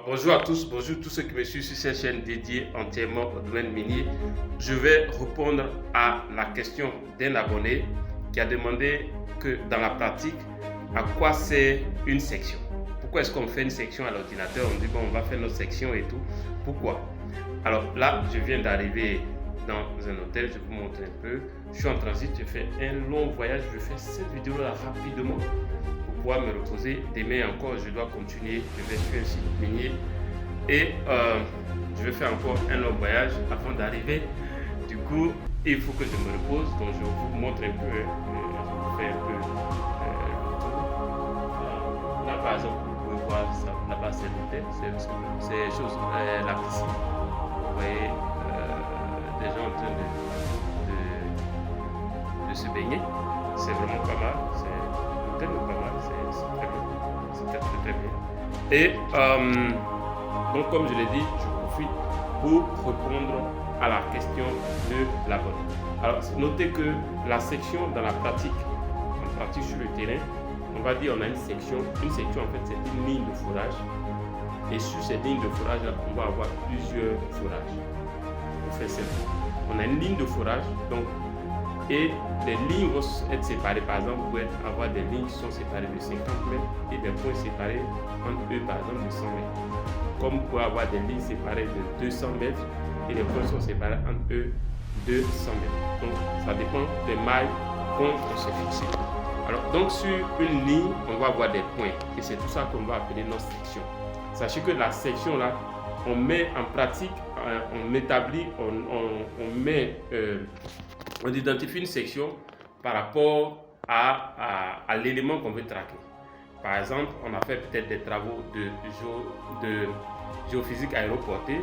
Bonjour à tous, bonjour tous ceux qui me suivent sur cette chaîne dédiée entièrement au domaine minier. Je vais répondre à la question d'un abonné qui a demandé que dans la pratique, à quoi sert une section? Pourquoi est-ce qu'on fait une section à l'ordinateur? On dit bon, on va faire notre section et tout. Pourquoi? Alors là, je viens d'arriver dans un hôtel, je vous montre un peu. Je suis en transit, je fais un long voyage, je fais cette vidéo là rapidement pour pouvoir me reposer. Demain encore, je dois continuer, je vais sur un site minier et je vais faire encore un long voyage avant d'arriver. Du coup, il faut que je me repose, donc je vous montre un peu, je vous fais un peu le tour. Là par exemple, vous pouvez voir ça, là-bas c'est l'hôtel, c'est chose, la piscine. Vous voyez des gens en train de se baigner. C'est vraiment pas mal. L'hôtel est pas mal. C'est très bien. C'est très bien. Et donc, comme je l'ai dit, je profite pour répondre à la question de l'abonné. Alors, notez que la section dans la pratique, en pratique sur le terrain, on va dire on a une section. Une section, en fait, c'est une ligne de fourrage. Et sur cette ligne de fourrage, on va avoir plusieurs fourrages. On fait ça. On a une ligne de fourrage, donc, et les lignes vont être séparées. Par exemple, vous pouvez avoir des lignes qui sont séparées de 50 mètres et des points séparés entre eux, par exemple, de 100 mètres. Comme vous pouvez avoir des lignes séparées de 200 mètres et les points sont séparés entre eux de 100 mètres. Donc, ça dépend des mailles qu'on se fixe. Alors, donc, sur une ligne, on va avoir des points et c'est tout ça qu'on va appeler notre section. Sachez que la section là, on met en pratique, on établit, on identifie une section par rapport à l'élément qu'on veut traquer. Par exemple, on a fait peut-être des travaux de géophysique aéroportée,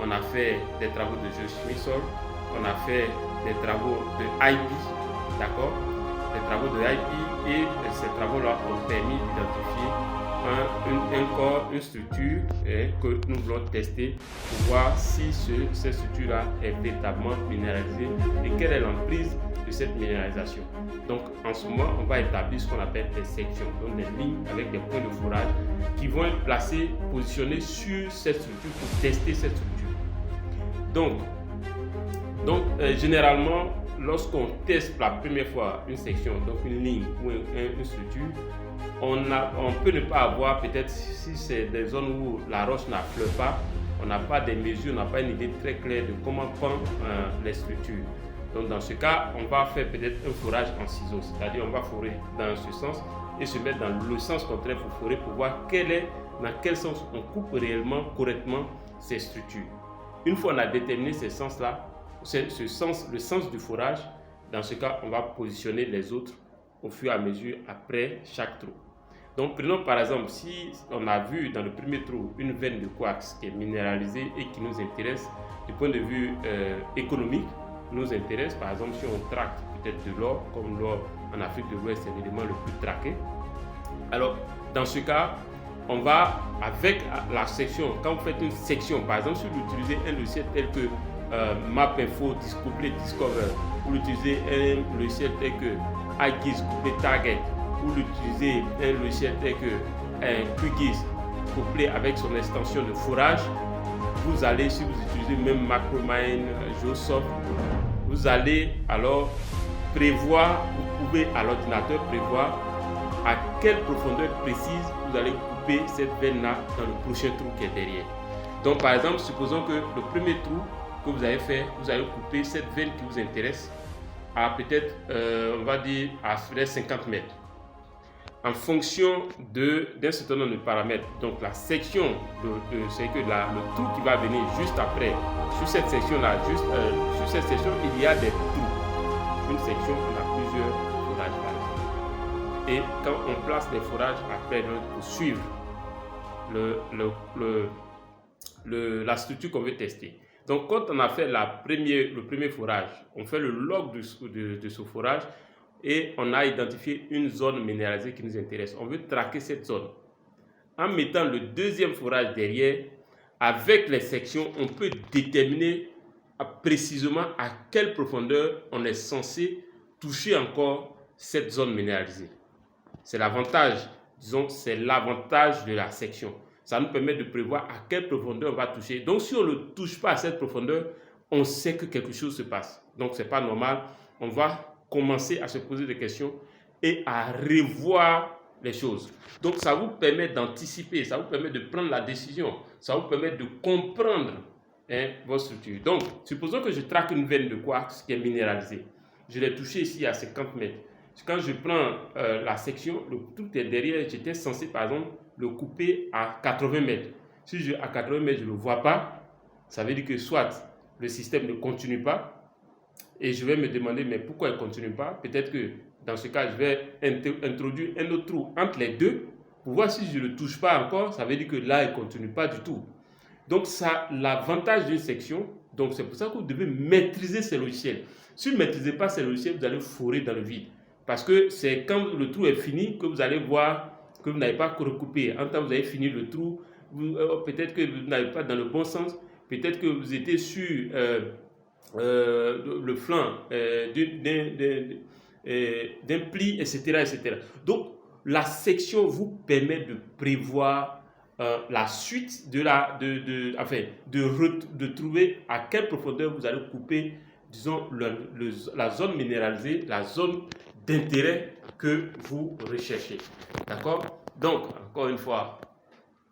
on a fait des travaux de géochimie sol, on a fait des travaux de IP, d'accord? Des travaux de IP et ces travaux-là ont permis d'identifier un corps, une structure que nous voulons tester pour voir si cette structure-là est véritablement minéralisée et quelle est l'emprise de cette minéralisation. Donc en ce moment, on va établir ce qu'on appelle des sections, donc des lignes avec des points de fourrage qui vont être placés, positionnés sur cette structure pour tester cette structure. Donc généralement, lorsqu'on teste la première fois une section, donc une ligne ou une structure, on peut ne pas avoir, peut-être si c'est des zones où la roche n'affleure pas, on n'a pas des mesures, on n'a pas une idée très claire de comment prendre les structures. Donc dans ce cas, on va faire peut-être un fourrage en ciseaux, c'est-à-dire on va fourrer dans ce sens et se mettre dans le sens contraire pour fourrer pour voir dans quel sens on coupe réellement, correctement ces structures. Une fois on a déterminé ces sens-là, le sens du fourrage, dans ce cas, on va positionner les autres au fur et à mesure après chaque trou. Donc prenons par exemple, si on a vu dans le premier trou une veine de quartz qui est minéralisée et qui nous intéresse du point de vue économique, nous intéresse par exemple si on traque peut-être de l'or, comme l'or en Afrique de l'Ouest c'est l'élément le plus traqué. Alors dans ce cas, on va avec la section, quand vous faites une section, par exemple si vous utilisez un logiciel tel que MapInfo, Discover, ou l'utiliser un logiciel tel que iGIS, couplé Target, ou l'utiliser un logiciel tel que QGIS, couplé avec son extension de fourrage, vous allez, si vous utilisez même Macromine, Geosoft, vous allez alors prévoir, vous pouvez à l'ordinateur prévoir à quelle profondeur précise vous allez couper cette veine-là dans le prochain trou qui est derrière. Donc par exemple, supposons que le premier trou que vous avez fait, vous allez couper cette veine qui vous intéresse à peut-être, on va dire, à 50 mètres. En fonction d'un certain nombre de paramètres, donc la section, c'est que le trou qui va venir juste après, sur cette section-là, sur cette section, il y a des trous. Sur une section, on a plusieurs fourrages par exemple. Et quand on place les fourrages après, pour suivre la structure qu'on veut tester. Donc, quand on a fait le premier fourrage, on fait le log de ce fourrage et on a identifié une zone minéralisée qui nous intéresse. On veut traquer cette zone. En mettant le deuxième fourrage derrière, avec les sections, on peut déterminer précisément à quelle profondeur on est censé toucher encore cette zone minéralisée. C'est l'avantage, disons, c'est l'avantage de la section. Ça nous permet de prévoir à quelle profondeur on va toucher. Donc, si on ne touche pas à cette profondeur, on sait que quelque chose se passe. Donc, ce n'est pas normal. On va commencer à se poser des questions et à revoir les choses. Donc, ça vous permet d'anticiper, ça vous permet de prendre la décision, ça vous permet de comprendre votre structure. Donc, supposons que je traque une veine de quartz qui est minéralisée. Je l'ai touché ici à 50 mètres. Quand je prends la section, le truc est derrière, j'étais censé par exemple le couper à 80 mètres. Si à 80 mètres je ne le vois pas, ça veut dire que soit le système ne continue pas et je vais me demander mais pourquoi il ne continue pas. Peut-être que dans ce cas, je vais introduire un autre trou entre les deux pour voir si je ne le touche pas encore. Ça veut dire que là, il ne continue pas du tout. Donc, ça l'avantage d'une section. Donc, c'est pour ça que vous devez maîtriser ces logiciels. Si vous ne maîtrisez pas ces logiciels, vous allez fourrer dans le vide. Parce que c'est quand le trou est fini que vous allez voir que vous n'avez pas recoupé. En temps, vous avez fini le trou. Peut-être que vous n'avez pas dans le bon sens. Peut-être que vous étiez sur le flanc d'un pli, etc., etc. Donc, la section vous permet de prévoir la suite de trouver à quelle profondeur vous allez couper, disons, la zone minéralisée, la zone d'intérêt que vous recherchez. D'accord? Donc, encore une fois,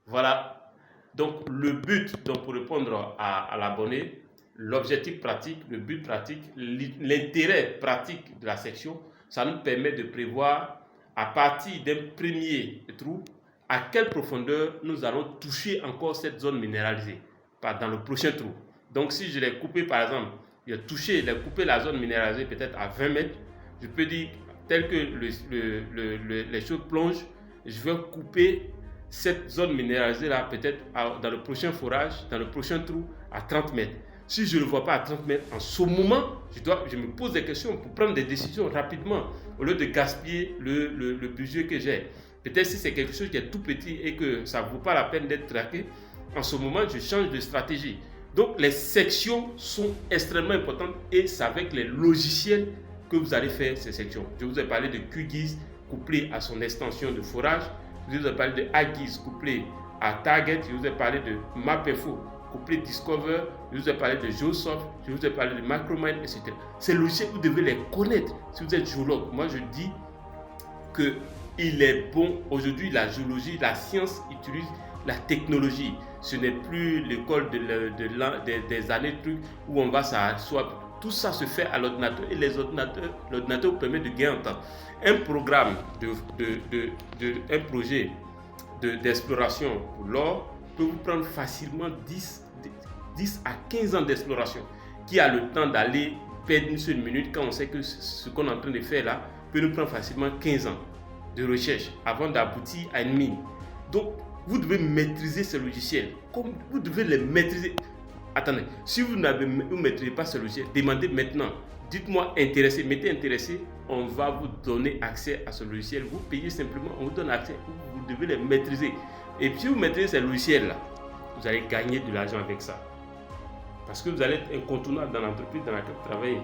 voilà. Donc, le but, donc, pour répondre à l'abonné, l'objectif pratique, le but pratique, l'intérêt pratique de la section, ça nous permet de prévoir à partir d'un premier trou à quelle profondeur nous allons toucher encore cette zone minéralisée dans le prochain trou. Donc si je l'ai coupé par exemple, j'ai coupé la zone minéralisée peut-être à 20 mètres, je peux dire tel que les choses plongent, je vais couper cette zone minéralisée là peut-être dans le prochain forage, dans le prochain trou à 30 mètres. Si je ne le vois pas à 30 mètres, en ce moment, je me pose des questions pour prendre des décisions rapidement, au lieu de gaspiller le budget que j'ai. Peut-être si c'est quelque chose qui est tout petit et que ça ne vaut pas la peine d'être traqué, en ce moment, je change de stratégie. Donc, les sections sont extrêmement importantes et c'est avec les logiciels que vous allez faire ces sections. Je vous ai parlé de QGIS couplé à son extension de forage. Je vous ai parlé de AGIS couplé à Target. Je vous ai parlé de MapInfo couplé Discover, je vous ai parlé de Geosoft, je vous ai parlé de Macromind, etc. Ces logiciels, vous devez les connaître si vous êtes géologue. Moi, je dis qu'il est bon. Aujourd'hui, la géologie, la science utilise la technologie. Ce n'est plus l'école des années trucs où on va s'asseoir. Tout ça se fait à l'ordinateur et l'ordinateur vous permet de gagner en temps. Un programme, un projet d'exploration pour l'or peut vous prendre facilement 10 à 15 ans d'exploration. Qui a le temps d'aller perdre une seule minute quand on sait que ce qu'on est en train de faire là peut nous prendre facilement 15 ans de recherche avant d'aboutir à une mine. Donc, vous devez maîtriser ces logiciels. Comme vous devez les maîtriser. Attendez, si vous ne maîtrisez pas ce logiciel, demandez maintenant. Dites-moi intéressé, mettez intéressé, on va vous donner accès à ce logiciel. Vous payez simplement, on vous donne accès, vous devez les maîtriser. Et puis, si vous maîtrisez ces logiciels-là, vous allez gagner de l'argent avec ça. Parce que vous allez être incontournable dans l'entreprise dans laquelle vous travaillez.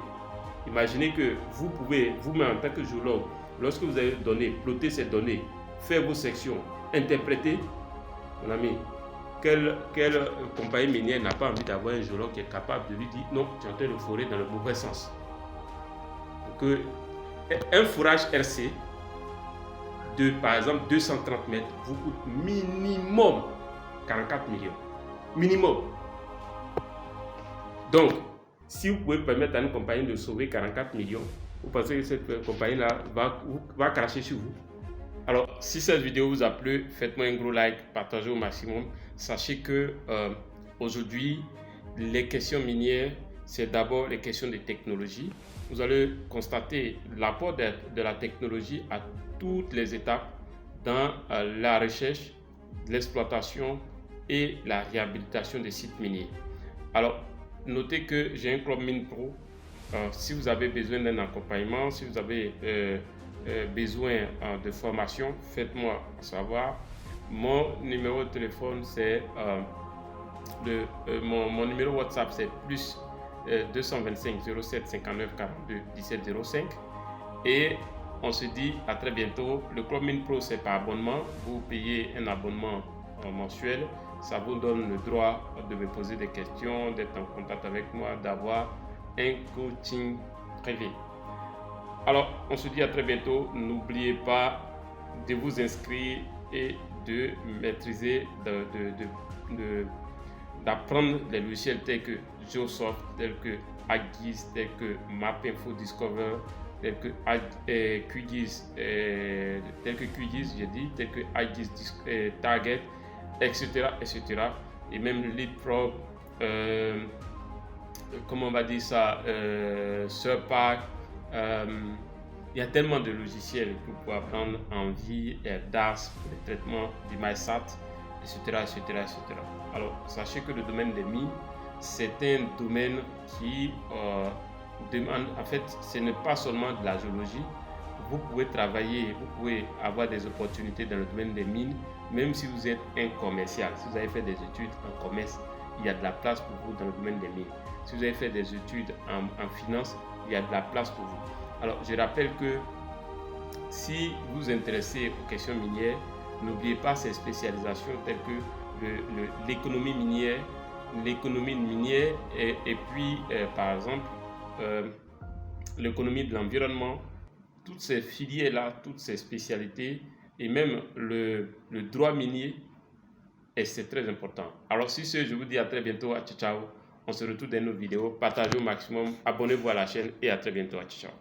Imaginez que vous pouvez, vous-même en tant que géologue, lorsque vous avez plotter ces données, faire vos sections, interpréter, mon ami, quelle compagnie minière n'a pas envie d'avoir un géologue qui est capable de lui dire non, tu es en train de forer dans le mauvais sens. Donc, un forage RC de par exemple 230 mètres vous coûte minimum 44 millions. Minimum. Donc, si vous pouvez permettre à une compagnie de sauver 44 millions, vous pensez que cette compagnie-là va cracher sur vous? Alors, si cette vidéo vous a plu, faites-moi un gros like, partagez au maximum. Sachez que aujourd'hui, les questions minières, c'est d'abord les questions de technologie. Vous allez constater l'apport de la technologie à toutes les étapes dans la recherche, l'exploitation et la réhabilitation des sites miniers. Alors, notez que j'ai un Club Mine Pro. Si vous avez besoin d'un accompagnement, si vous avez besoin de formation, faites-moi savoir. Mon numéro de téléphone, c'est mon numéro WhatsApp, c'est plus 225 07 59 42 17 05. Et on se dit à très bientôt. Le Club Mine Pro, c'est par abonnement. Vous payez un abonnement mensuel. Ça vous donne le droit de me poser des questions, d'être en contact avec moi, d'avoir un coaching privé. Alors, on se dit à très bientôt. N'oubliez pas de vous inscrire et de maîtriser, d'apprendre les logiciels tels que Geosoft, tels que ArcGIS, tels que MapInfo Discover, tels que QGIS, tels que ArcGIS Target, etc., etc. Et même LeapFrog, comment on va dire ça, SurPack. Il y a tellement de logiciels que vous pouvez apprendre en vie, DAS pour le traitement du MySat, etc., etc., etc. Alors, sachez que le domaine des mines, c'est un domaine qui demande, en fait, ce n'est pas seulement de la géologie. Vous pouvez travailler, vous pouvez avoir des opportunités dans le domaine des mines, même si vous êtes un commercial. Si vous avez fait des études en commerce, il y a de la place pour vous dans le domaine des mines. Si vous avez fait des études en finance, il y a de la place pour vous. Alors, je rappelle que si vous vous intéressez aux questions minières, n'oubliez pas ces spécialisations telles que l'économie minière, et puis, par exemple, l'économie de l'environnement, toutes ces filières-là, toutes ces spécialités, et même le droit minier, et c'est très important. Alors, sur ce, je vous dis à très bientôt. Ciao, ciao. On se retrouve dans nos vidéos. Partagez au maximum. Abonnez-vous à la chaîne et à très bientôt. Ciao.